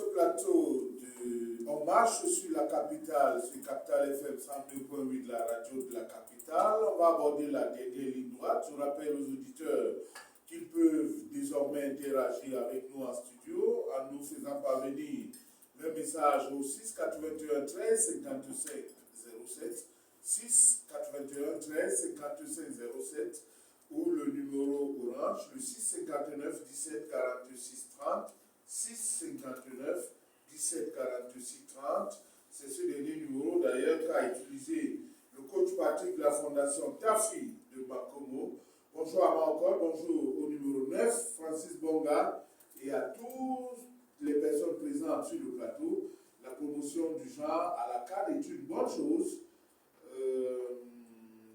ce plateau En Marche sur la capitale, sur Capital FM 102.8 de la radio de la capitale. On va aborder la dernière ligne droite. Je rappelle aux auditeurs qu'ils peuvent désormais interagir avec nous en studio en nous faisant parvenir leur message au 6 81 13 55 07, 6 81 13 55 07 ou le numéro orange, le 6 59 17 46 30, 6 59 17 46 30. C'est ce dernier numéro d'ailleurs qu'a utilisé le coach Patrick de la fondation Tafi de Bakomo. Bonjour à moi encore, bonjour au numéro 9, Francis Bonga, et à toutes les personnes présentes sur le plateau. La promotion du genre à la CAN est une bonne chose.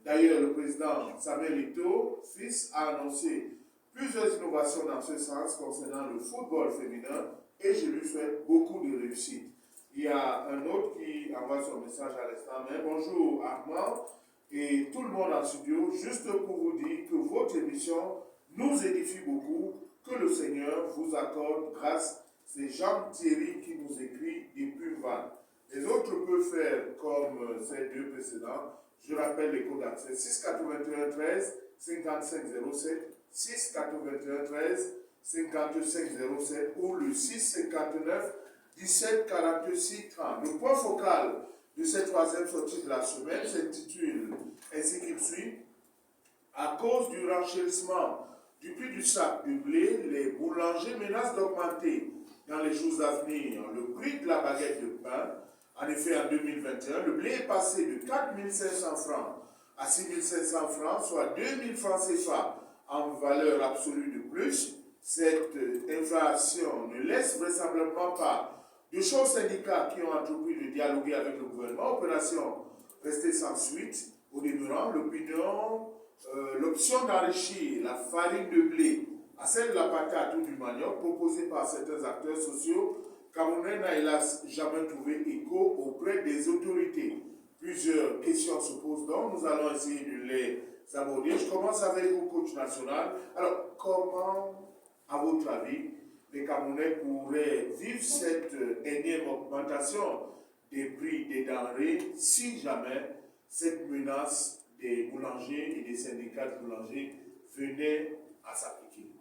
D'ailleurs, le président Samuel Eto'o, fils, a annoncé plusieurs innovations dans ce sens concernant le football féminin et je lui souhaite beaucoup de réussite. Il y a un autre qui envoie son message à l'instant même. Bonjour Armand et tout le monde en studio, juste pour vous dire que votre émission nous édifie beaucoup, que le Seigneur vous accorde grâce. C'est Jean-Thierry qui nous écrit depuis Vannes. Les autres peuvent faire comme ces deux précédents. Je rappelle les codes d'accès 6 81 13 55 07, 6 81 13 55 07 ou le 6 59 17 46 30. Le point focal de cette troisième sortie de la semaine s'intitule ainsi qu'il suit. À cause du renchérissement du prix du sac de blé, les boulangers menacent d'augmenter dans les jours à venir le prix de la baguette de pain. En effet, en 2021, le blé est passé de 4 500 francs à 6 500 francs, soit 2 000 francs CFA en valeur absolue de plus. Cette inflation ne laisse vraisemblablement pas de chauds syndicats qui ont entrepris de dialoguer avec le gouvernement. Opération restée sans suite. Au demeurant, l'option d'enrichir la farine de blé à celle de la patate ou du manioc proposée par certains acteurs sociaux camerounais n'a hélas jamais trouvé écho auprès des autorités. Plusieurs questions se posent donc, nous allons essayer de les aborder. Je commence avec vous, coach national. Alors, comment, à votre avis, les Camerounais pourraient vivre cette énième augmentation des prix des denrées si jamais cette menace des boulangers et des syndicats de boulangers venait à s'appliquer?